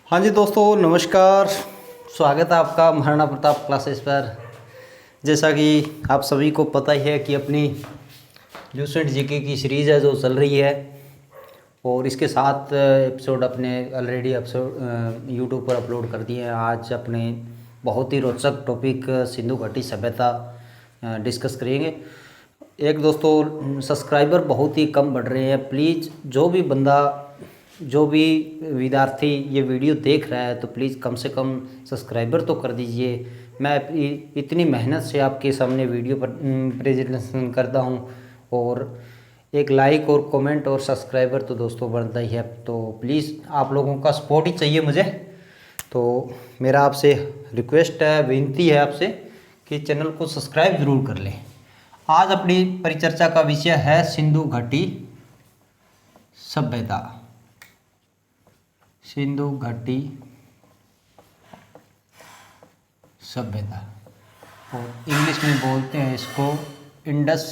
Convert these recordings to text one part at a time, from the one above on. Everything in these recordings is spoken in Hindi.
हाँ जी दोस्तों, नमस्कार। स्वागत है आपका महाराणा प्रताप क्लासेस पर। जैसा कि आप सभी को पता ही है कि अपनी ल्यूसेंट जीके की सीरीज़ है जो चल रही है, और इसके 7 एपिसोड अपने ऑलरेडी एपिसोड यूट्यूब पर अपलोड कर दिए हैं। आज अपने बहुत ही रोचक टॉपिक सिंधु घाटी सभ्यता डिस्कस करेंगे। एक दोस्तों, सब्सक्राइबर बहुत ही कम बढ़ रहे हैं। प्लीज़ जो भी विद्यार्थी ये वीडियो देख रहा है तो प्लीज़ कम से कम सब्सक्राइबर तो कर दीजिए। मैं इतनी मेहनत से आपके सामने वीडियो पर प्रेजेंटेशन करता हूँ, और एक लाइक और कमेंट और सब्सक्राइबर तो दोस्तों बनता ही है। तो प्लीज़ आप लोगों का सपोर्ट ही चाहिए मुझे। तो मेरा आपसे रिक्वेस्ट है, विनती है आपसे कि चैनल को सब्सक्राइब ज़रूर कर लें। आज अपनी परिचर्चा का विषय है सिंधु घाटी सभ्यता। सिंधु घाटी सभ्यता, और इंग्लिश में बोलते हैं इसको Indus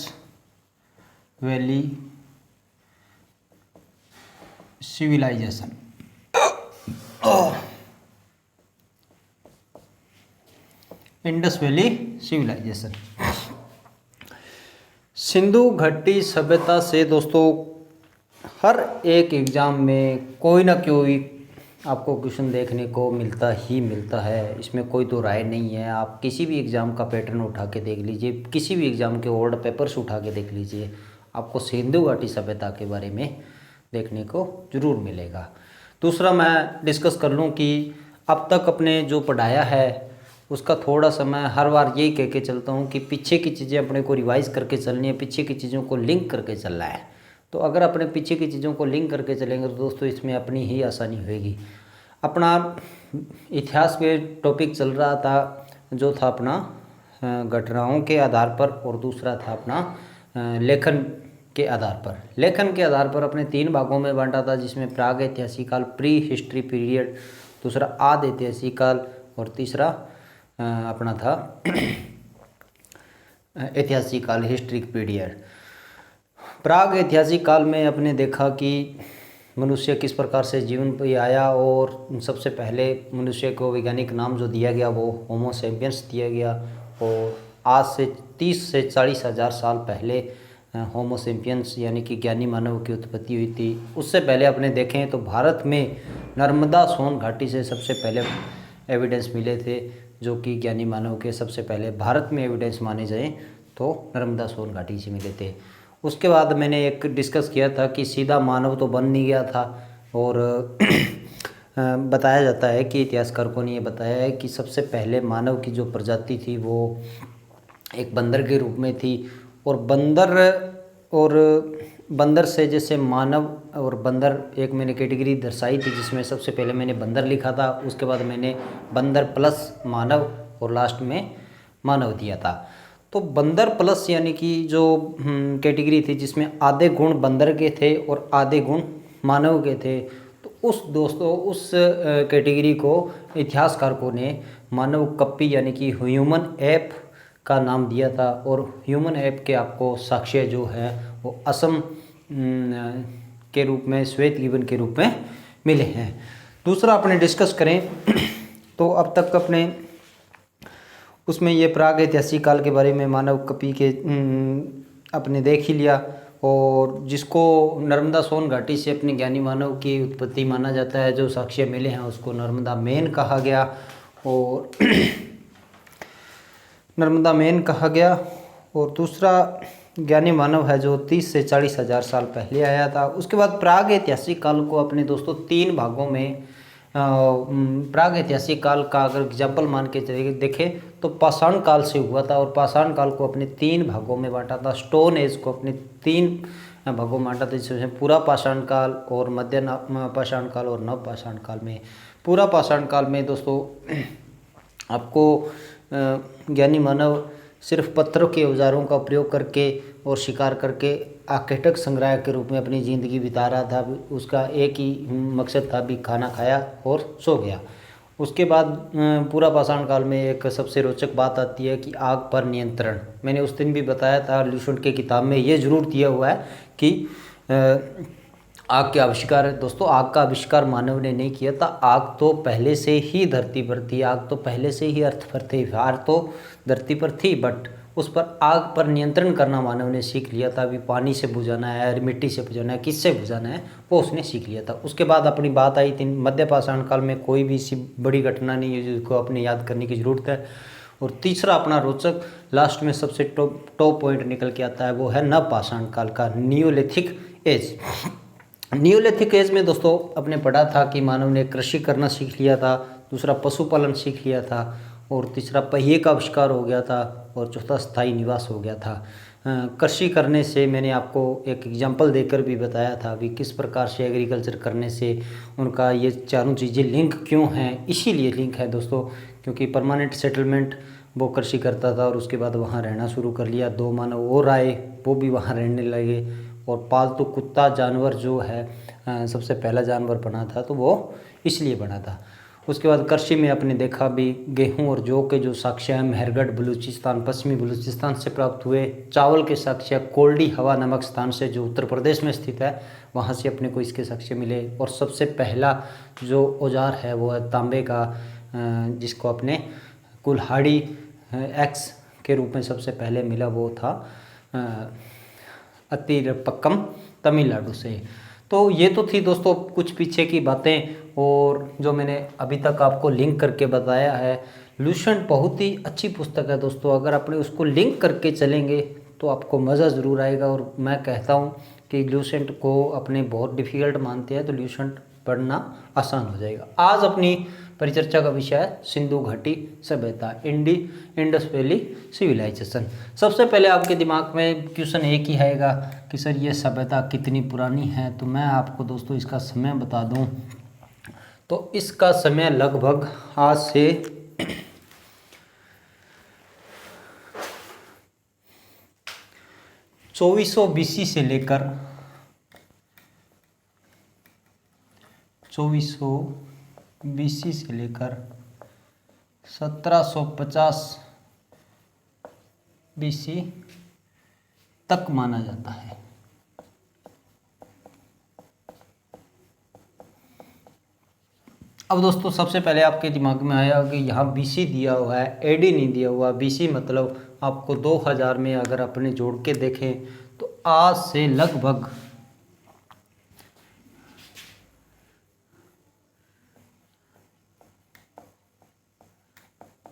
valley civilisation. Indus valley civilisation. सिंधु घाटी सभ्यता से दोस्तों हर एक एग्ज़ाम में कोई ना कोई आपको क्वेश्चन देखने को मिलता ही मिलता है। इसमें कोई तो राय नहीं है। आप किसी भी एग्ज़ाम का पैटर्न उठा के देख लीजिए, किसी भी एग्ज़ाम के ओल्ड पेपर्स उठा के देख लीजिए, आपको सिंधु घाटी सभ्यता के बारे में देखने को ज़रूर मिलेगा। दूसरा, मैं डिस्कस कर लूँ कि अब तक अपने जो पढ़ाया है उसका थोड़ा सा मैं हर बार यही कह के चलता हूँ कि पीछे की चीज़ें अपने को रिवाइज़ करके चलनी है, पीछे की चीज़ों को लिंक करके चलना है। तो अगर अपने पीछे की चीज़ों को लिंक करके चलेंगे तो दोस्तों इसमें अपनी ही आसानी होगी। अपना इतिहास के टॉपिक चल रहा था, जो था अपना घटनाओं के आधार पर, और दूसरा था अपना लेखन के आधार पर। लेखन के आधार पर अपने 3 भागों में बांटा था, जिसमें प्राग ऐतिहासिक काल, प्री हिस्ट्री पीरियड, दूसरा आदि ऐतिहासिक काल, और तीसरा अपना था ऐतिहासिक काल, हिस्ट्रिक पीरियड। प्राग ऐतिहासिक काल में अपने देखा कि मनुष्य किस प्रकार से जीवन पे आया, और सबसे पहले मनुष्य को वैज्ञानिक नाम जो दिया गया वो होमो सेपियंस दिया गया। और आज से 30 से 40 हज़ार साल पहले होमो सेपियंस यानी कि ज्ञानी मानव की उत्पत्ति हुई थी। उससे पहले अपने देखें तो भारत में नर्मदा सोन घाटी से सबसे पहले एविडेंस मिले थे, जो कि ज्ञानी मानव के सबसे पहले भारत में एविडेंस माने जाएँ तो नर्मदा सोन घाटी से मिले थे। उसके बाद मैंने एक डिस्कस किया था कि सीधा मानव तो बन नहीं गया था, और बताया जाता है कि इतिहासकारों ने ये बताया है कि सबसे पहले मानव की जो प्रजाति थी वो एक बंदर के रूप में थी। और बंदर से जैसे मानव और बंदर एक मैंने कैटेगरी दर्शाई थी, जिसमें सबसे पहले मैंने बंदर लिखा था, उसके बाद मैंने बंदर प्लस मानव और लास्ट में मानव दिया था। तो बंदर प्लस यानी कि जो कैटेगरी थी जिसमें आधे गुण बंदर के थे और आधे गुण मानव के थे, तो उस कैटेगरी को इतिहासकारों ने मानव कप्पी यानी कि ह्यूमन एप का नाम दिया था। और ह्यूमन एप के आपको साक्ष्य जो है वो असम के रूप में, श्वेत गिबन के रूप में मिले हैं। दूसरा अपने डिस्कस करें तो अब तक अपने उसमें ये प्राग ऐतिहासिक काल के बारे में मानव कपी के अपने देख ही लिया, और जिसको नर्मदा सोन घाटी से अपने ज्ञानी मानव की उत्पत्ति माना जाता है, जो साक्ष्य मिले हैं उसको नर्मदा मेन कहा गया। और नर्मदा मेन कहा गया। और दूसरा ज्ञानी मानव है जो 30 से 40 हज़ार साल पहले आया था। उसके बाद प्राग ऐतिहासिक काल को अपने दोस्तों 3 भागों में, प्राग ऐतिहासिक काल का अगर एग्जाम्पल मान के चले देखें तो पाषाण काल से हुआ था, और पाषाण काल को अपने 3 भागों में बांटा था। स्टोन एज को अपने 3 भागों में बांटा था, जिसमें पूरा पाषाण काल और मध्य पाषाण काल और नव पाषाण काल में। पूरा पाषाण काल में दोस्तों आपको ज्ञानी मानव सिर्फ पत्थरों के औजारों का प्रयोग करके और शिकार करके आखेटक संग्रह के रूप में अपनी ज़िंदगी बिता रहा था। उसका एक ही मकसद था, भी खाना खाया और सो गया। उसके बाद पूरा पाषाण काल में एक सबसे रोचक बात आती है कि आग पर नियंत्रण। मैंने उस दिन भी बताया था, ल्यूसेंट के किताब में ये ज़रूर दिया हुआ है कि आग के आविष्कार है दोस्तों, आग का आविष्कार मानव ने नहीं किया था। आग तो पहले से ही धरती पर थी, आग तो पहले से ही अर्थ पर थी, आग तो धरती पर थी, बट उस पर आग पर नियंत्रण करना मानव ने सीख लिया था। अभी पानी से बुझाना है, मिट्टी से बुझाना है, किससे बुझाना है, वो उसने सीख लिया था। उसके बाद अपनी बात आई थी मध्य पाषाण काल में, कोई भी ऐसी बड़ी घटना नहीं है जिसको अपने याद करने की ज़रूरत है। और तीसरा अपना रोचक लास्ट में सबसे टॉप पॉइंट निकल के आता है, वो है नव पाषाण काल का नियोलिथिक एज। नियोलिथिक एज में दोस्तों अपने पढ़ा था कि मानव ने कृषि करना सीख लिया था, दूसरा पशुपालन सीख लिया था, और तीसरा पहिए का आविष्कार हो गया था, और चौथा स्थायी निवास हो गया था। कृषि करने से मैंने आपको एक एग्जांपल देकर भी बताया था अभी किस प्रकार से एग्रीकल्चर करने से उनका ये चारों चीज़ें लिंक क्यों हैं। इसीलिए लिंक है दोस्तों, क्योंकि परमानेंट सेटलमेंट वो कृषि करता था और उसके बाद वहाँ रहना शुरू कर लिया। दो मानव और आए, वो भी वहाँ रहने लगे, और पालतू कुत्ता जानवर जो है सबसे पहला जानवर बना था, तो वो इसलिए बना था। उसके बाद कृषि में आपने देखा भी गेहूं और जौ के जो साक्ष्य हैं मेहरगढ़ बलूचिस्तान, पश्चिमी बलूचिस्तान से प्राप्त हुए। चावल के साक्ष्य कोल्डी हवा नामक स्थान से जो उत्तर प्रदेश में स्थित है, वहाँ से अपने को इसके साक्ष्य मिले। और सबसे पहला जो औजार है वो है तांबे का, जिसको अपने कुल्हाड़ी एक्स के रूप में सबसे पहले मिला, वो था अतिरपक्कम तमिलनाडु से। तो ये तो थी दोस्तों कुछ पीछे की बातें, और जो मैंने अभी तक आपको लिंक करके बताया है। लूसेंट बहुत ही अच्छी पुस्तक है दोस्तों, अगर अपने उसको लिंक करके चलेंगे तो आपको मज़ा ज़रूर आएगा। और मैं कहता हूँ कि लूसेंट को अपने बहुत डिफ़िकल्ट मानते हैं तो लूसेंट पढ़ना आसान हो जाएगा। आज अपनी परिचर्चा का विषय है सिंधु घाटी सभ्यता, इंडस वैली सिविलाइजेशन। सबसे पहले आपके दिमाग में क्वेश्चन एक ही आएगा कि सर ये सभ्यता कितनी पुरानी है। तो मैं आपको दोस्तों इसका समय बता दूं, तो इसका समय लगभग आज से 2400 BC से लेकर 2400 BC से लेकर 1750 BC तक माना जाता है। अब दोस्तों सबसे पहले आपके दिमाग में आया कि यहाँ BC दिया हुआ है, AD नहीं दिया हुआ। BC मतलब आपको 2000 में अगर अपने जोड़ के देखें तो आज से लगभग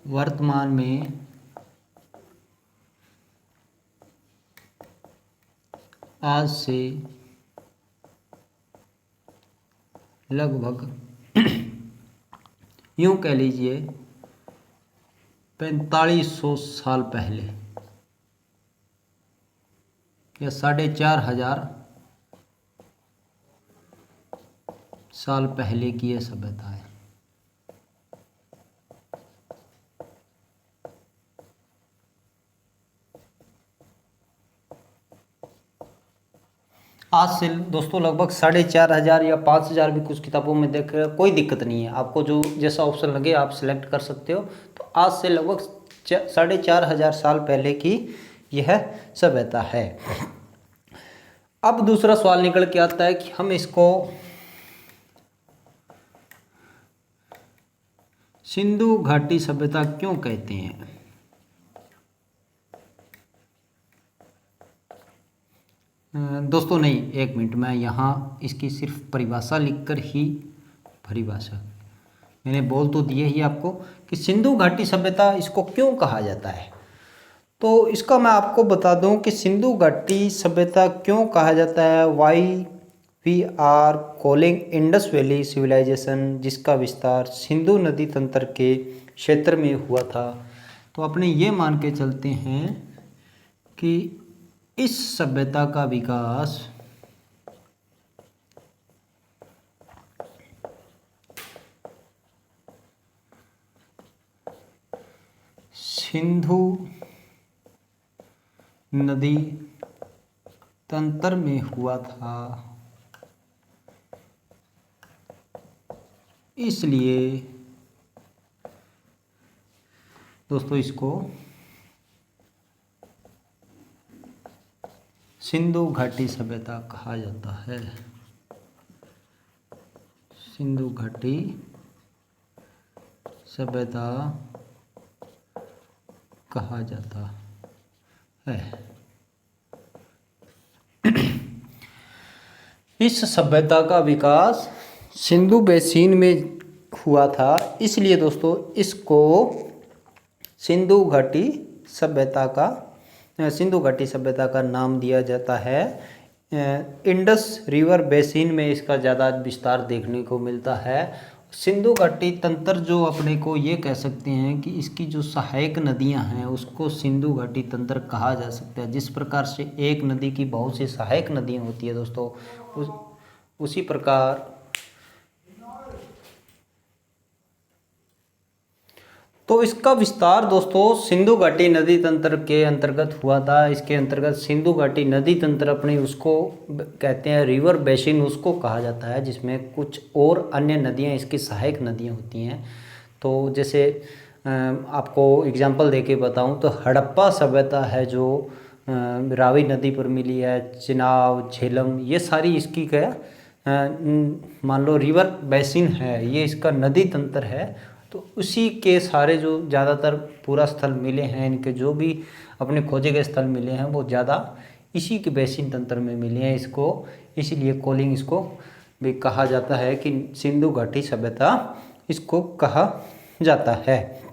वर्तमान में आज से लगभग यूं कह लीजिए 4500 साल पहले या 4500 साल पहले की यह सभ्यता है। आज से दोस्तों लगभग 4500 या 5000 भी कुछ किताबों में देख रहे हो, कोई दिक्कत नहीं है। आपको जो जैसा ऑप्शन लगे आप सिलेक्ट कर सकते हो। तो आज से लगभग 4500 साल पहले की यह सभ्यता है। अब दूसरा सवाल निकल के आता है कि हम इसको सिंधु घाटी सभ्यता क्यों कहते हैं। दोस्तों नहीं, एक मिनट, मैं यहाँ इसकी सिर्फ परिभाषा लिखकर ही, परिभाषा मैंने बोल तो दिए ही आपको कि सिंधु घाटी सभ्यता इसको क्यों कहा जाता है। तो इसका मैं आपको बता दूं कि सिंधु घाटी सभ्यता क्यों कहा जाता है। Why we are calling Indus valley civilisation, जिसका विस्तार सिंधु नदी तंत्र के क्षेत्र में हुआ था। तो अपने ये मान के चलते हैं कि इस सभ्यता का विकास सिंधु नदी तंत्र में हुआ था, इसलिए दोस्तों इसको सिंधु घाटी सभ्यता कहा जाता है। सिंधु घाटी सभ्यता कहा जाता है। इस सभ्यता का विकास सिंधु बेसिन में हुआ था, इसलिए दोस्तों इसको सिंधु घाटी सभ्यता का नाम दिया जाता है। इंडस रिवर बेसिन में इसका ज़्यादा विस्तार देखने को मिलता है। सिंधु घाटी तंत्र जो अपने को ये कह सकते हैं कि इसकी जो सहायक नदियां हैं उसको सिंधु घाटी तंत्र कहा जा सकता है। जिस प्रकार से एक नदी की बहुत सी सहायक नदियां होती है दोस्तों, उसी प्रकार तो इसका विस्तार दोस्तों सिंधु घाटी नदी तंत्र के अंतर्गत हुआ था। इसके अंतर्गत सिंधु घाटी नदी तंत्र अपनी उसको कहते हैं रिवर बेसिन, उसको कहा जाता है, जिसमें कुछ और अन्य नदियां इसकी सहायक नदियां होती हैं। तो जैसे आपको एग्जांपल देके बताऊं तो हड़प्पा सभ्यता है जो रावी नदी पर मिली है, चिनाब, झेलम, ये सारी इसकी क्या मान लो रिवर बेसिन है, ये इसका नदी तंत्र है। तो उसी के सारे जो ज़्यादातर पूरा स्थल मिले हैं, इनके जो भी अपने खोजे गए स्थल मिले हैं वो ज़्यादा इसी के बेसिन तंत्र में मिले हैं। इसको इसीलिए कॉलिंग इसको भी कहा जाता है कि सिंधु घाटी सभ्यता इसको कहा जाता है।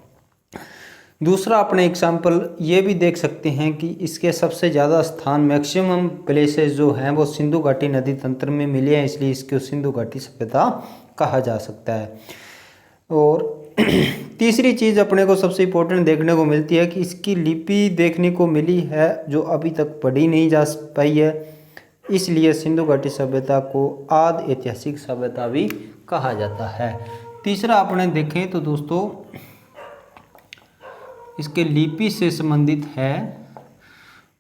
दूसरा अपने एग्जाम्पल ये भी देख सकते हैं कि इसके सबसे ज़्यादा स्थान मैक्सिमम प्लेसेस जो हैं वो सिंधु घाटी नदी तंत्र में मिले हैं, इसलिए इसको सिंधु घाटी सभ्यता कहा जा सकता है। और तीसरी चीज़ अपने को सबसे इम्पोर्टेंट देखने को मिलती है कि इसकी लिपि देखने को मिली है जो अभी तक पढ़ी नहीं जा पाई है, इसलिए सिंधु घाटी सभ्यता को आदि ऐतिहासिक सभ्यता भी कहा जाता है। तीसरा अपने देखें तो दोस्तों इसके लिपि से संबंधित है,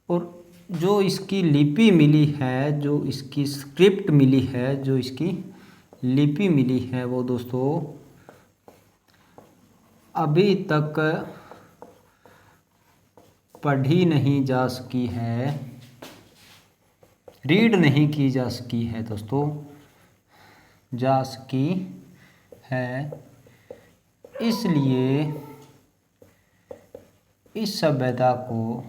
और जो इसकी लिपि मिली है, जो इसकी स्क्रिप्ट मिली है, जो इसकी लिपि मिली है वो दोस्तों अभी तक पढ़ी नहीं जा सकी है, रीड नहीं की जा सकी है दोस्तों, जा सकी है, इसलिए इस सभ्यता को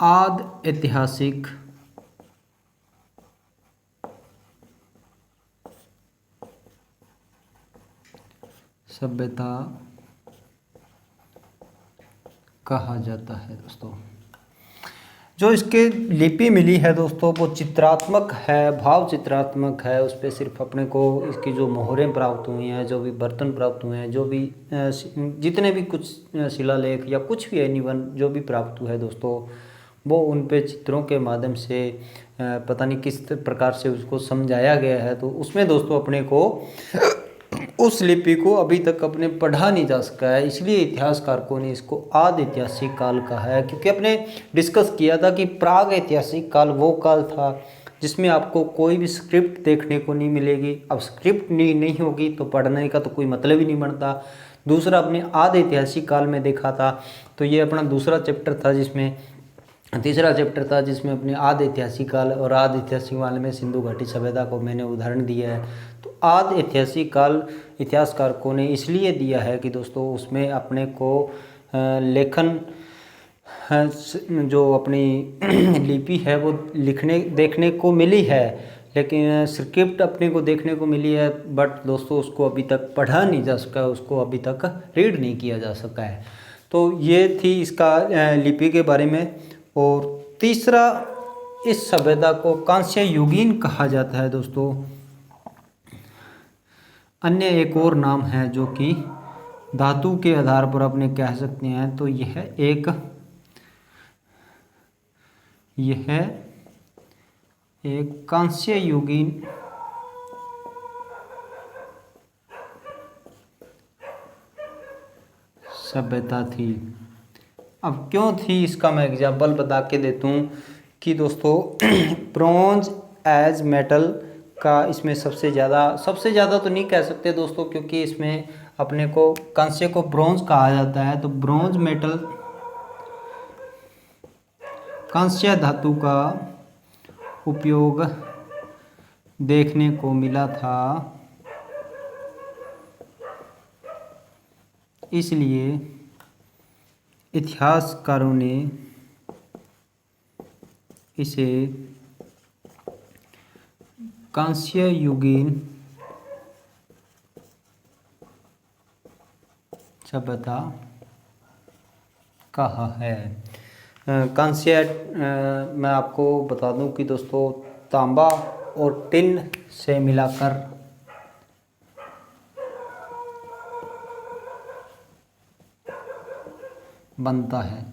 आदि ऐतिहासिक सभ्यता कहा जाता है दोस्तों। जो इसके लिपि मिली है दोस्तों वो चित्रात्मक है, भाव चित्रात्मक है। उस पर सिर्फ अपने को इसकी जो मोहरें प्राप्त हुई हैं, जो भी बर्तन प्राप्त हुए हैं, जो भी जितने भी कुछ शिलालेख या कुछ भी एनीवन जो भी प्राप्त हुआ है दोस्तों, वो उन पे चित्रों के माध्यम से पता नहीं किस प्रकार से उसको समझाया गया है। तो उसमें दोस्तों अपने को उस लिपि को अभी तक अपने पढ़ा नहीं जा सका है, इसलिए इतिहासकारों ने इसको आदि ऐतिहासिक काल कहा है। क्योंकि अपने डिस्कस किया था कि प्राग ऐतिहासिक काल वो काल था जिसमें आपको कोई भी स्क्रिप्ट देखने को नहीं मिलेगी। अब स्क्रिप्ट नहीं होगी तो पढ़ने का तो कोई मतलब ही नहीं बनता। दूसरा अपने आदि ऐतिहासिक काल में देखा था, तो ये अपना दूसरा चैप्टर था, जिसमें तीसरा चैप्टर था जिसमें अपने आदि ऐतिहासिक काल और आदि ऐतिहासिक काल में सिंधु घाटी सभ्यता को मैंने उदाहरण दिया है। तो आदि ऐतिहासिक काल इतिहासकारों ने इसलिए दिया है कि दोस्तों उसमें अपने को लेखन जो अपनी लिपि है वो देखने को मिली है, लेकिन स्क्रिप्ट अपने को देखने को मिली है, बट दोस्तों उसको अभी तक पढ़ा नहीं जा सका, उसको अभी तक रीड नहीं किया जा सका है। तो ये थी इसका लिपि के बारे में। और तीसरा, इस सभ्यता को कांस्य युगीन कहा जाता है दोस्तों। अन्य एक और नाम है जो कि धातु के आधार पर अपने कह सकते हैं, तो यह एक कांस्य युगीन सभ्यता थी। अब क्यों थी इसका मैं एग्जाम्पल बता के देता हूँ कि दोस्तों ब्रॉन्ज एज मेटल का इसमें सबसे ज़्यादा तो नहीं कह सकते दोस्तों, क्योंकि इसमें अपने को कांस्य को ब्रॉन्ज कहा जाता है। तो ब्रॉन्ज मेटल कांस्य धातु का उपयोग देखने को मिला था, इसलिए इतिहासकारों ने इसे कांस्य युगीन सभ्यता कहा है। कांस्य मैं आपको बता दूं कि दोस्तों तांबा और टिन से मिलाकर बनता है।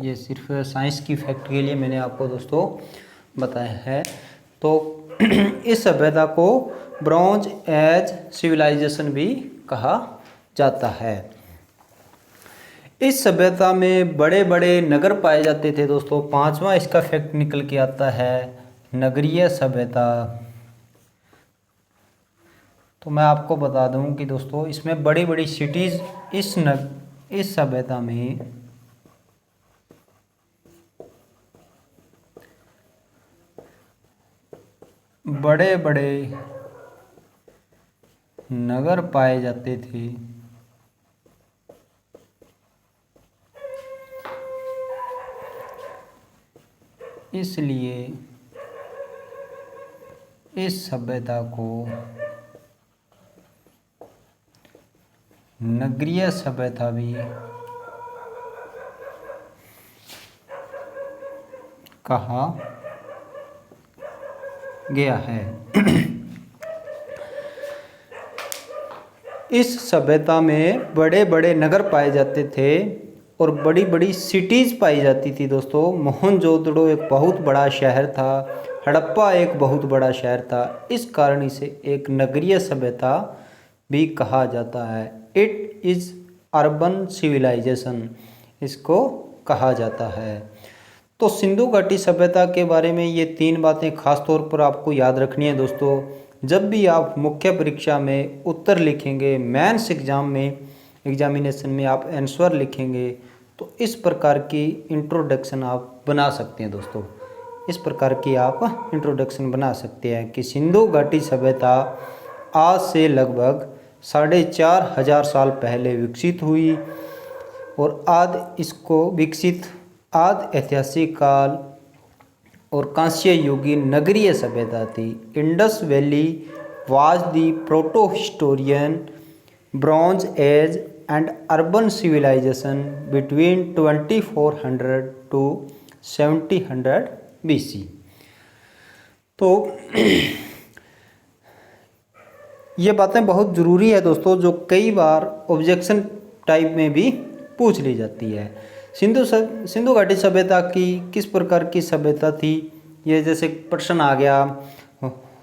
ये सिर्फ साइंस की फैक्ट के लिए मैंने आपको दोस्तों बताया है। तो इस सभ्यता को ब्रॉन्ज एज सिविलाइजेशन भी कहा जाता है। इस सभ्यता में बड़े बड़े नगर पाए जाते थे दोस्तों। पांचवा इसका फैक्ट निकल के आता है नगरीय सभ्यता। तो मैं आपको बता दूं कि दोस्तों इसमें बड़ी बड़ी सिटीज इस सभ्यता में बड़े बड़े नगर पाए जाते थे। इसलिए इस सभ्यता को नगरीय सभ्यता भी कहा गया है। इस सभ्यता में बड़े बड़े नगर पाए जाते थे और बड़ी बड़ी सिटीज़ पाई जाती थी दोस्तों। मोहनजोदड़ो एक बहुत बड़ा शहर था, हड़प्पा एक बहुत बड़ा शहर था। इस कारण इसे एक नगरीय सभ्यता भी कहा जाता है। इट इज़ अर्बन सिविलाइजेशन इसको कहा जाता है। तो सिंधु घाटी सभ्यता के बारे में ये तीन बातें खास तौर पर आपको याद रखनी है दोस्तों। जब भी आप मुख्य परीक्षा में उत्तर लिखेंगे, मेंस एग्जाम में एग्जामिनेशन में आप आंसर लिखेंगे, तो इस प्रकार की इंट्रोडक्शन आप बना सकते हैं दोस्तों। इस प्रकार की आप इंट्रोडक्शन बना सकते हैं कि सिंधु घाटी सभ्यता आज से लगभग 4,500 साल पहले विकसित हुई और आद ऐतिहासिक काल और कांस्य युगीन नगरीय सभ्यता थी। Indus valley was the proto historian bronze age and urban civilisation between 2400 to 1700 BC। तो ये बातें बहुत ज़रूरी है दोस्तों, जो कई बार ऑब्जेक्शन टाइप में भी पूछ ली जाती है। सिंधु घाटी सभ्यता की किस प्रकार की सभ्यता थी, ये जैसे प्रश्न आ गया,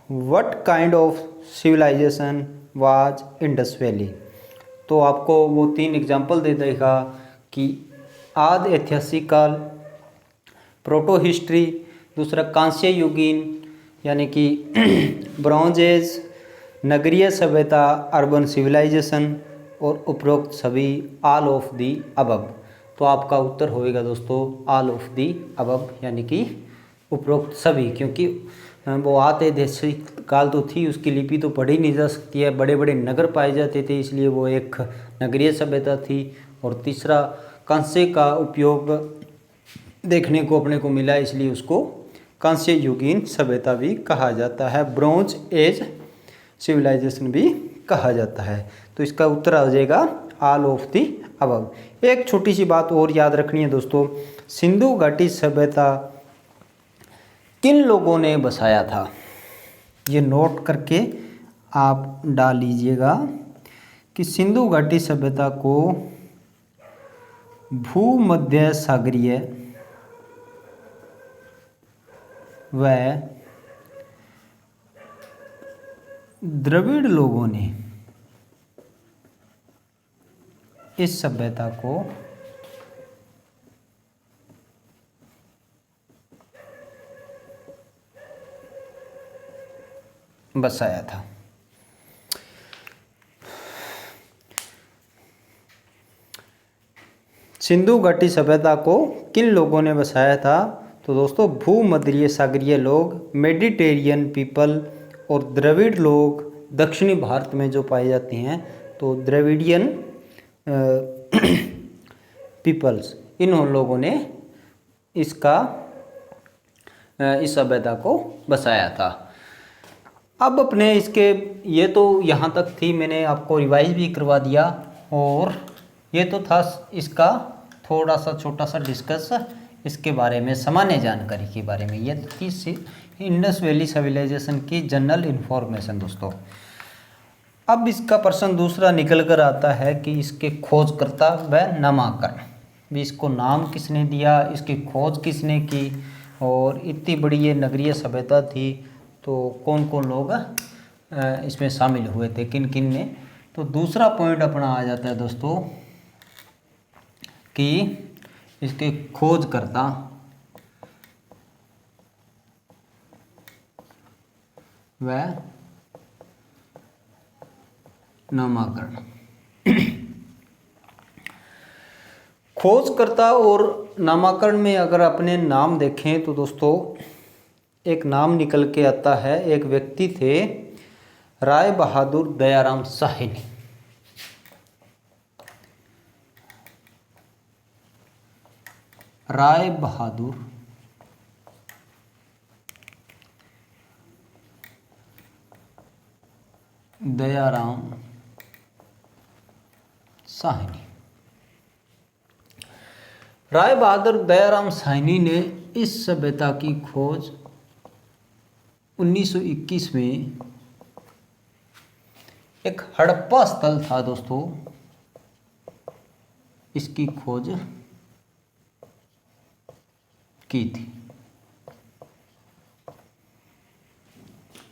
what kind of civilisation was Indus valley, तो आपको वो तीन एग्जाम्पल दे देगा कि आद ऐतिहासिक काल, प्रोटो हिस्ट्री, दूसरा कांस्य युगीन यानी कि ब्रॉन्ज एज, नगरीय सभ्यता अर्बन सिविलाइजेशन और उपरोक्त सभी ऑल ऑफ दी अबव। तो आपका उत्तर होएगा दोस्तों ऑल ऑफ दी अबव यानी कि उपरोक्त सभी, क्योंकि वो आते ऐतिहासिक काल तो थी, उसकी लिपि तो पढ़ी नहीं जा सकती है, बड़े बड़े नगर पाए जाते थे, इसलिए वो एक नगरीय सभ्यता थी। और तीसरा कांस्य का उपयोग देखने को अपने को मिला, इसलिए उसको कांस्य युगीन सभ्यता भी कहा जाता है, ब्रॉन्ज एज सिविलाइजेशन भी कहा जाता है। तो इसका उत्तर आ जाएगा ऑल ऑफ दी अबव। एक छोटी सी बात और याद रखनी है दोस्तों, सिंधु घाटी सभ्यता किन लोगों ने बसाया था, ये नोट करके आप डाल लीजिएगा कि सिंधु घाटी सभ्यता को भूमध्य सागरीय व द्रविड़ लोगों ने इस सभ्यता को बसाया था। सिंधु घाटी सभ्यता को किन लोगों ने बसाया था, तो दोस्तों भूमध्य सागरीय लोग, मेडिटेरियन पीपल और द्रविड़ लोग दक्षिणी भारत में जो पाए जाते हैं, तो द्रविडियन पीपल्स, इन लोगों ने इसका इस सभ्यता को बसाया था। अब अपने इसके ये तो यहाँ तक थी, मैंने आपको रिवाइज भी करवा दिया, और ये तो था इसका थोड़ा सा छोटा सा डिस्कस इसके बारे में, सामान्य जानकारी के बारे में। ये थी इंडस वैली सिविलाइजेशन की जनरल इन्फॉर्मेशन दोस्तों। अब इसका प्रश्न दूसरा निकल कर आता है कि इसके खोजकर्ता व नामाकरण, भी इसको नाम किसने दिया, इसकी खोज किसने की, और इतनी बड़ी ये नगरीय सभ्यता थी तो कौन कौन लोग इसमें शामिल हुए थे, किन किन ने। तो दूसरा पॉइंट अपना आ जाता है दोस्तों कि इसके खोजकर्ता व नामाकरण। खोजकर्ता और नामाकरण में अगर अपने नाम देखें तो दोस्तों एक नाम निकल के आता है, एक व्यक्ति थे राय बहादुर दयाराम साहनी। राय बहादुर दयाराम साहनी। राय बहादुर दयाराम साहनी ने इस सभ्यता की खोज 1921 में एक हड़प्पा स्थल था दोस्तों, इसकी खोज की थी।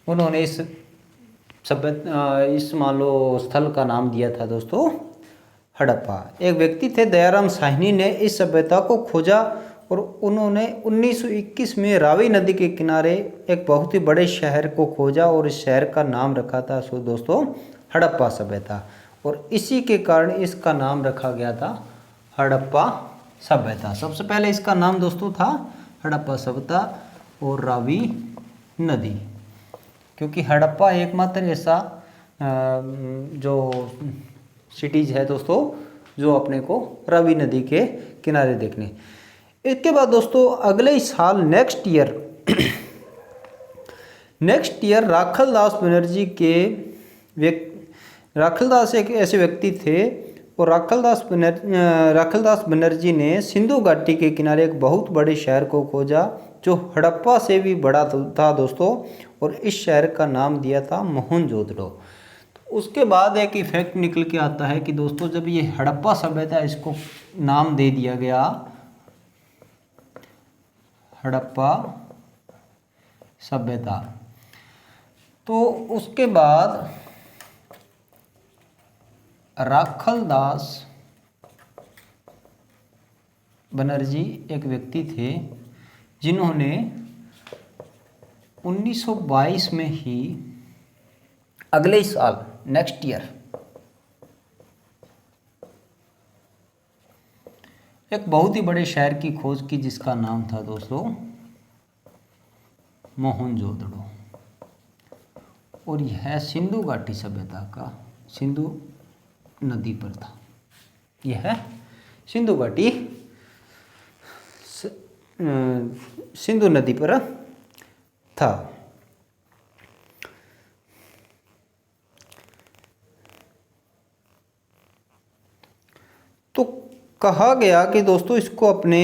उन्होंने इस मान लो स्थल का नाम दिया था दोस्तों हड़प्पा। एक व्यक्ति थे दयाराम साहनी ने इस सभ्यता को खोजा, और उन्होंने 1921 में रावी नदी के किनारे एक बहुत ही बड़े शहर को खोजा, और इस शहर का नाम रखा था सो दोस्तों हड़प्पा सभ्यता, और इसी के कारण इसका नाम रखा गया था हड़प्पा सभ्यता। सबसे पहले इसका नाम दोस्तों था हड़प्पा सभ्यता और रावी नदी, क्योंकि हड़प्पा एकमात्र ऐसा जो सिटीज है दोस्तों जो अपने को रावी नदी के किनारे देखने। इसके बाद दोस्तों अगले साल नेक्स्ट ईयर राखलदास बनर्जी के राखलदास एक ऐसे व्यक्ति थे, और राखलदास बनर्जी ने सिंधु घाटी के किनारे एक बहुत बड़े शहर को खोजा जो हड़प्पा से भी बड़ा था दोस्तों, और इस शहर का नाम दिया था मोहनजोदड़ो। तो उसके बाद एक इफेक्ट निकल के आता है कि दोस्तों जब ये हड़प्पा सभ्यता इसको नाम दे दिया गया हड़प्पा सभ्यता, तो उसके बाद राखलदास बनर्जी एक व्यक्ति थे जिन्होंने 1922 में ही अगले साल नेक्स्ट ईयर एक बहुत ही बड़े शहर की खोज की जिसका नाम था दोस्तों मोहनजोदड़ो, और यह सिंधु घाटी सभ्यता का सिंधु नदी पर था। यह सिंधु घाटी सिंधु नदी पर था। तो कहा गया कि दोस्तों इसको अपने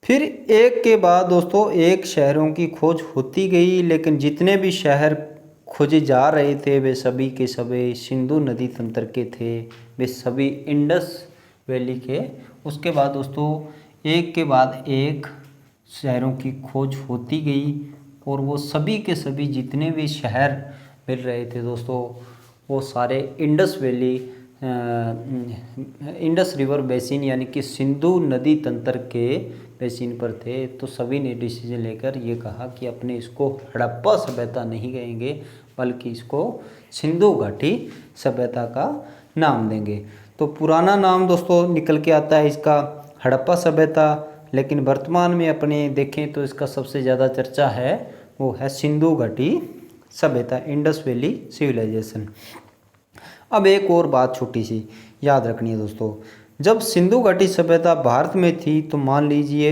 फिर एक के बाद दोस्तों एक शहरों की खोज होती गई, लेकिन जितने भी शहर खोजे जा रहे थे वे सभी के सभी सिंधु नदी तंत्र के थे, वे सभी इंडस वैली के। उसके बाद दोस्तों एक के बाद एक शहरों की खोज होती गई, और वो सभी के सभी जितने भी शहर मिल रहे थे दोस्तों वो सारे Indus valley Indus river basin यानी कि सिंधु नदी तंत्र के बेसिन पर थे। तो सभी ने डिसीजन लेकर ये कहा कि अपने इसको हड़प्पा सभ्यता नहीं कहेंगे बल्कि इसको सिंधु घाटी सभ्यता का नाम देंगे। तो पुराना नाम दोस्तों निकल के आता है इसका हड़प्पा सभ्यता, लेकिन वर्तमान में अपने देखें तो इसका सबसे ज़्यादा चर्चा है वो है सिंधु घाटी सभ्यता, इंडस वैली सिविलाइजेशन। अब एक और बात छोटी सी याद रखनी है दोस्तों, जब सिंधु घाटी सभ्यता भारत में थी तो मान लीजिए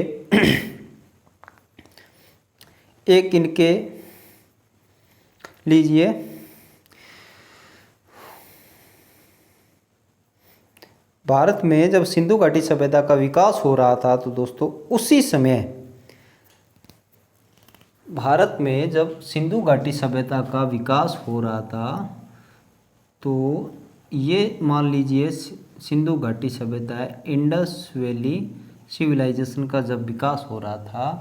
एक इनके लीजिए भारत में जब सिंधु घाटी सभ्यता का विकास हो रहा था तो दोस्तों उसी समय भारत में जब सिंधु घाटी सभ्यता का विकास हो रहा था तो ये मान लीजिए सिंधु घाटी सभ्यता है, इंडस वैली सिविलाइजेशन का जब विकास हो रहा था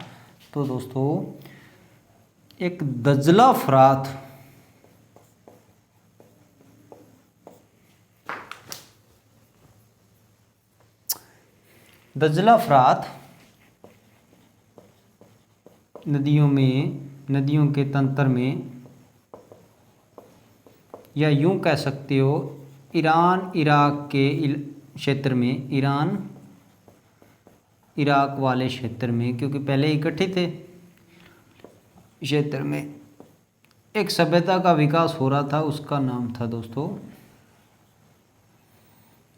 तो दोस्तों एक दजला फरात नदियों के तंत्र में, या यूं कह सकते हो ईरान इराक के क्षेत्र में, ईरान इराक वाले क्षेत्र में, क्योंकि पहले इकट्ठे थे क्षेत्र में, एक सभ्यता का विकास हो रहा था, उसका नाम था दोस्तों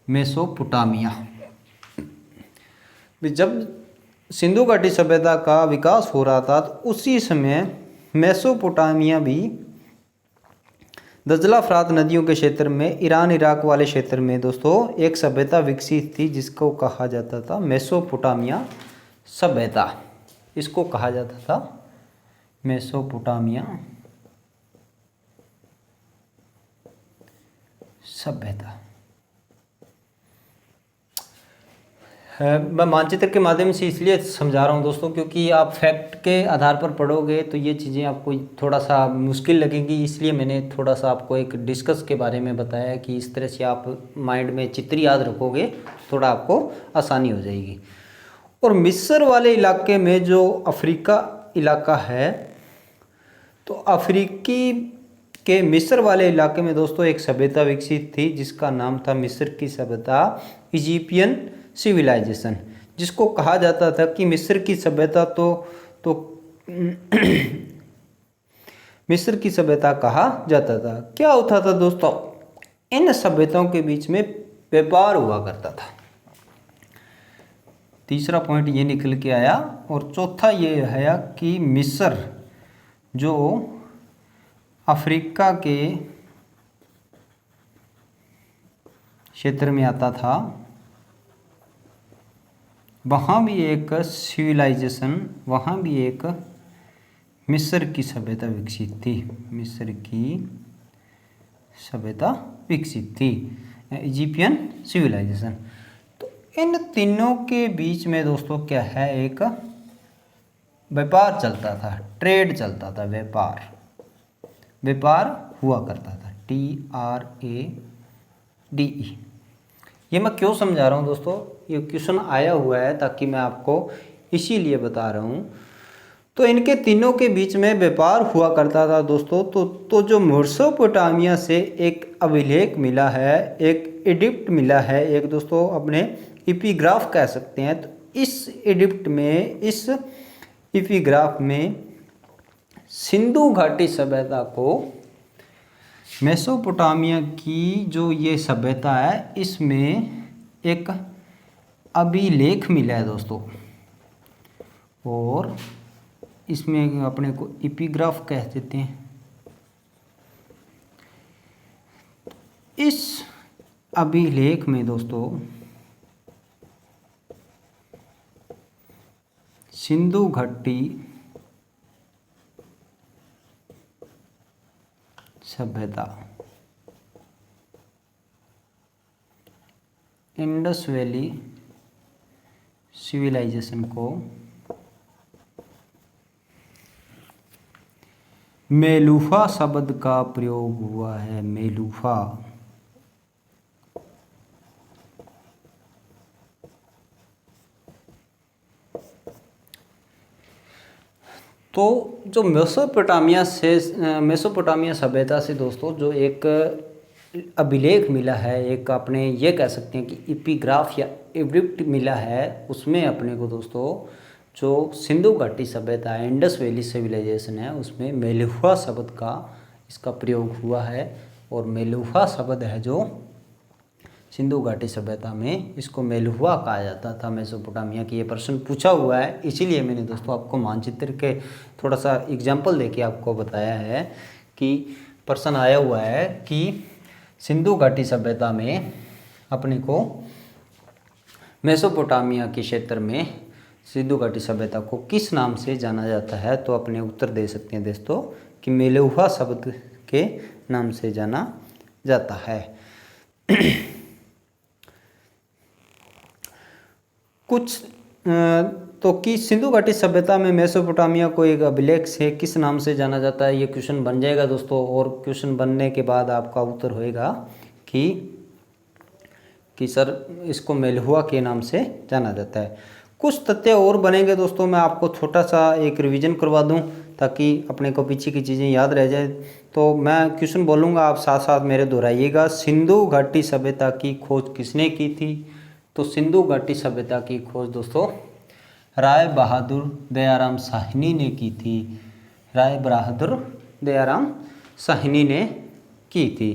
मेसोपोटामिया। जब सिंधु घाटी सभ्यता का विकास हो रहा था तो उसी समय मेसोपोटामिया भी दजला फरात नदियों के क्षेत्र में, ईरान इराक वाले क्षेत्र में दोस्तों एक सभ्यता विकसित थी जिसको कहा जाता था मेसोपोटामिया सभ्यता। इसको कहा जाता था मेसोपोटामिया सभ्यता। मैं मानचित्र के माध्यम से इसलिए समझा रहा हूँ दोस्तों क्योंकि आप फैक्ट के आधार पर पढ़ोगे तो ये चीज़ें आपको थोड़ा सा मुश्किल लगेगी, इसलिए मैंने थोड़ा सा आपको एक डिस्कस के बारे में बताया कि इस तरह से आप माइंड में चित्र याद रखोगे, थोड़ा आपको आसानी हो जाएगी। और मिस्र वाले इलाके में जो अफ्रीका इलाका है, तो अफ्रीकी के मिस्र वाले इलाके में दोस्तों एक सभ्यता विकसित थी जिसका नाम था मिस्र की सभ्यता, इजिप्शियन सिविलाइजेशन, जिसको कहा जाता था कि मिस्र की सभ्यता तो मिस्र की सभ्यता कहा जाता था। क्या होता था दोस्तों, इन सभ्यताओं के बीच में व्यापार हुआ करता था। तीसरा पॉइंट ये निकल के आया, और चौथा ये है कि मिस्र जो अफ्रीका के क्षेत्र में आता था, वहाँ भी एक सिविलाइजेशन, वहाँ भी एक मिस्र की सभ्यता विकसित थी, मिस्र की सभ्यता विकसित थी, इजिप्शियन सिविलाइजेशन। तो इन तीनों के बीच में दोस्तों क्या है, एक व्यापार चलता था, ट्रेड चलता था, व्यापार हुआ करता था, TRADE। ये मैं क्यों समझा रहा हूँ दोस्तों, ये क्वेश्चन आया हुआ है ताकि मैं आपको इसीलिए बता रहा हूँ। तो इनके तीनों के बीच में व्यापार हुआ करता था दोस्तों। तो जो मेसोपोटामिया से एक अभिलेख मिला है, एक एडिक्ट मिला है, एक दोस्तों अपने एपिग्राफ कह सकते हैं, तो इस एडिक्ट में, इस एपिग्राफ में सिंधु घाटी सभ्यता को, मेसोपोटामिया की जो ये सभ्यता है, इसमें एक अभिलेख मिला है दोस्तों, और इसमें अपने को एपिग्राफ कह देते हैं। इस अभिलेख में दोस्तों सिंधु घाटी सभ्यता, इंडस वैली सिविलाइजेशन को मेलूफा शब्द का प्रयोग हुआ है, मेलूफा। तो जो मेसोपोटामिया सभ्यता से दोस्तों जो एक अभिलेख मिला है, एक अपने ये कह सकते हैं कि एपिग्राफ या एब्रिक्ट मिला है, उसमें अपने को दोस्तों जो सिंधु घाटी सभ्यता है, इंडस वैली सिविलाइजेशन है, उसमें मेलुहा शब्द का इसका प्रयोग हुआ है। और मेलुहा शब्द है जो सिंधु घाटी सभ्यता में, इसको मेलुहा कहा जाता था मेसोपोटामिया की। ये प्रश्न पूछा हुआ है, इसीलिए मैंने दोस्तों आपको मानचित्र के थोड़ा सा एग्जाम्पल देके आपको बताया है कि प्रश्न आया हुआ है कि सिंधु घाटी सभ्यता में अपने को मेसोपोटामिया के क्षेत्र में सिंधु घाटी सभ्यता को किस नाम से जाना जाता है, तो अपने उत्तर दे सकते हैं दोस्तों कि मेलुहा शब्द के नाम से जाना जाता है। कुछ तो कि सिंधु घाटी सभ्यता में मेसोपोटामिया को एक अभिलेख से किस नाम से जाना जाता है, ये क्वेश्चन बन जाएगा दोस्तों। और क्वेश्चन बनने के बाद आपका उत्तर होएगा कि सर इसको मेलुहा के नाम से जाना जाता है। कुछ तथ्य और बनेंगे दोस्तों, मैं आपको छोटा सा एक रिवीजन करवा दूं ताकि अपने को पीछे की चीज़ें याद रह जाए। तो मैं क्वेश्चन बोलूँगा, आप साथ साथ मेरे दोहराइएगा। सिंधु घाटी सभ्यता की खोज किसने की थी, तो सिंधु घाटी सभ्यता की खोज दोस्तों राय बहादुर दयाराम साहनी ने की थी। राय बहादुर दयाराम साहनी ने की थी।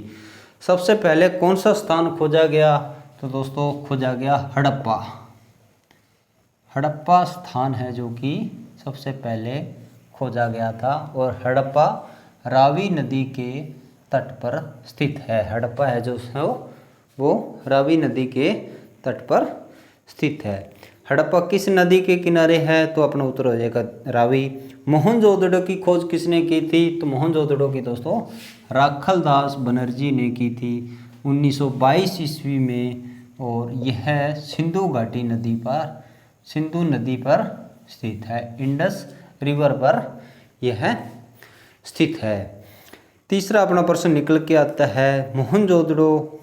सबसे पहले कौन सा स्थान खोजा गया, तो दोस्तों खोजा गया हड़प्पा। हड़प्पा स्थान है जो कि सबसे पहले खोजा गया था, और हड़प्पा रावी नदी के तट पर स्थित है। हड़प्पा है जो वो रावी नदी के तट पर स्थित है। हड़प्पा किस नदी के किनारे है, तो अपना उत्तर हो जाएगा रावी। मोहनजोदड़ो की खोज किसने की थी, तो मोहनजोदड़ो की दोस्तों राखलदास बनर्जी ने की थी 1922 ईस्वी में। और यह सिंधु घाटी नदी पर, सिंधु नदी पर स्थित है, इंडस रिवर पर यह स्थित है। तीसरा अपना प्रश्न निकल के आता है, मोहनजोदड़ो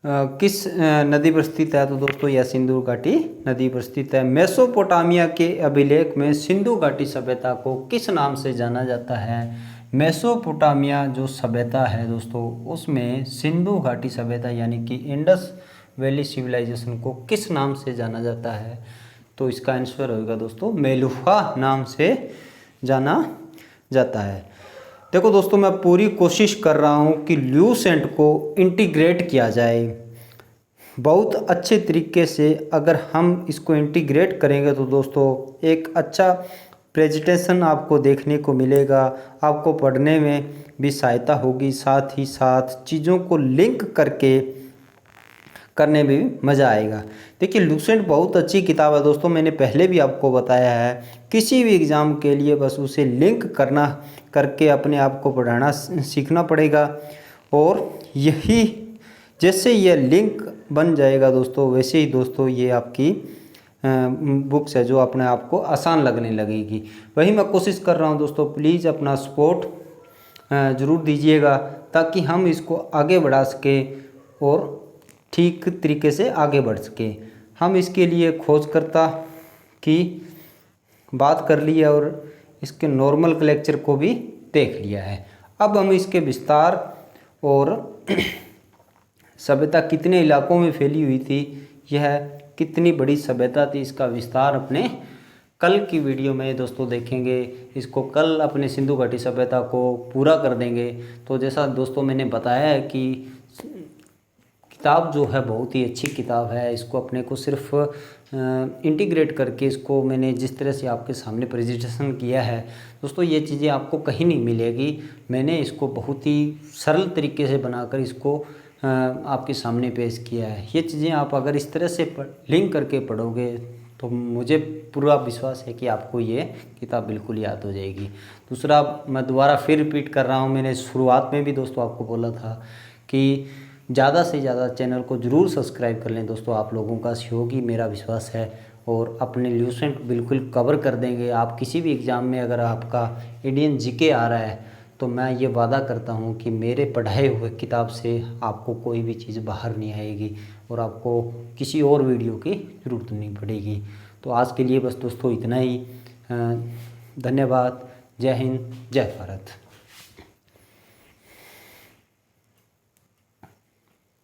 किस नदी पर स्थित है, तो दोस्तों यह सिंधु घाटी नदी पर स्थित है। मेसोपोटामिया के अभिलेख में सिंधु घाटी सभ्यता को किस नाम से जाना जाता है। मेसोपोटामिया जो सभ्यता है दोस्तों, उसमें सिंधु घाटी सभ्यता यानी कि इंडस वैली सिविलाइजेशन को किस नाम से जाना जाता है, तो इसका आंसर होगा दोस्तों मेलुहा नाम से जाना जाता है। देखो दोस्तों, मैं पूरी कोशिश कर रहा हूँ कि ल्यूसेंट को इंटीग्रेट किया जाए बहुत अच्छे तरीके से। अगर हम इसको इंटीग्रेट करेंगे तो दोस्तों एक अच्छा प्रेजेंटेशन आपको देखने को मिलेगा, आपको पढ़ने में भी सहायता होगी, साथ ही साथ चीज़ों को लिंक करने में भी मज़ा आएगा। देखिए ल्यूसेंट बहुत अच्छी किताब है दोस्तों, मैंने पहले भी आपको बताया है। किसी भी एग्ज़ाम के लिए बस उसे लिंक करके अपने आप को पढ़ाना सीखना पड़ेगा। और यही जैसे ये लिंक बन जाएगा दोस्तों, वैसे ही दोस्तों ये आपकी बुक्स है जो अपने आप को आसान लगने लगेगी। वही मैं कोशिश कर रहा हूँ दोस्तों, प्लीज़ अपना सपोर्ट ज़रूर दीजिएगा ताकि हम इसको आगे बढ़ा सकें और ठीक तरीके से आगे बढ़ सके। हम इसके लिए खोजकर्ता की बात कर ली है और इसके नॉर्मल लेक्चर को भी देख लिया है। अब हम इसके विस्तार और सभ्यता कितने इलाकों में फैली हुई थी, यह कितनी बड़ी सभ्यता थी, इसका विस्तार अपने कल की वीडियो में दोस्तों देखेंगे। इसको कल अपने सिंधु घाटी सभ्यता को पूरा कर देंगे। तो जैसा दोस्तों मैंने बताया है कि किताब जो है बहुत ही अच्छी किताब है, इसको अपने को सिर्फ इंटीग्रेट करके इसको मैंने जिस तरह से आपके सामने प्रेजेंटेशन किया है दोस्तों, ये चीज़ें आपको कहीं नहीं मिलेगी। मैंने इसको बहुत ही सरल तरीके से बनाकर इसको आपके सामने पेश किया है। ये चीज़ें आप अगर इस तरह से लिंक करके पढ़ोगे तो मुझे पूरा विश्वास है कि आपको ये किताब बिल्कुल याद हो जाएगी। दूसरा, मैं दोबारा फिर रिपीट कर रहा हूँ, मैंने शुरुआत में भी दोस्तों आपको बोला था कि ज़्यादा से ज़्यादा चैनल को ज़रूर सब्सक्राइब कर लें दोस्तों, आप लोगों का सहयोग ही मेरा विश्वास है। और अपने ल्यूसेंट बिल्कुल कवर कर देंगे। आप किसी भी एग्ज़ाम में अगर आपका इंडियन जीके आ रहा है तो मैं ये वादा करता हूँ कि मेरे पढ़ाए हुए किताब से आपको कोई भी चीज़ बाहर नहीं आएगी और आपको किसी और वीडियो की ज़रूरत नहीं पड़ेगी। तो आज के लिए बस दोस्तों इतना ही। धन्यवाद। जय हिंद, जय भारत।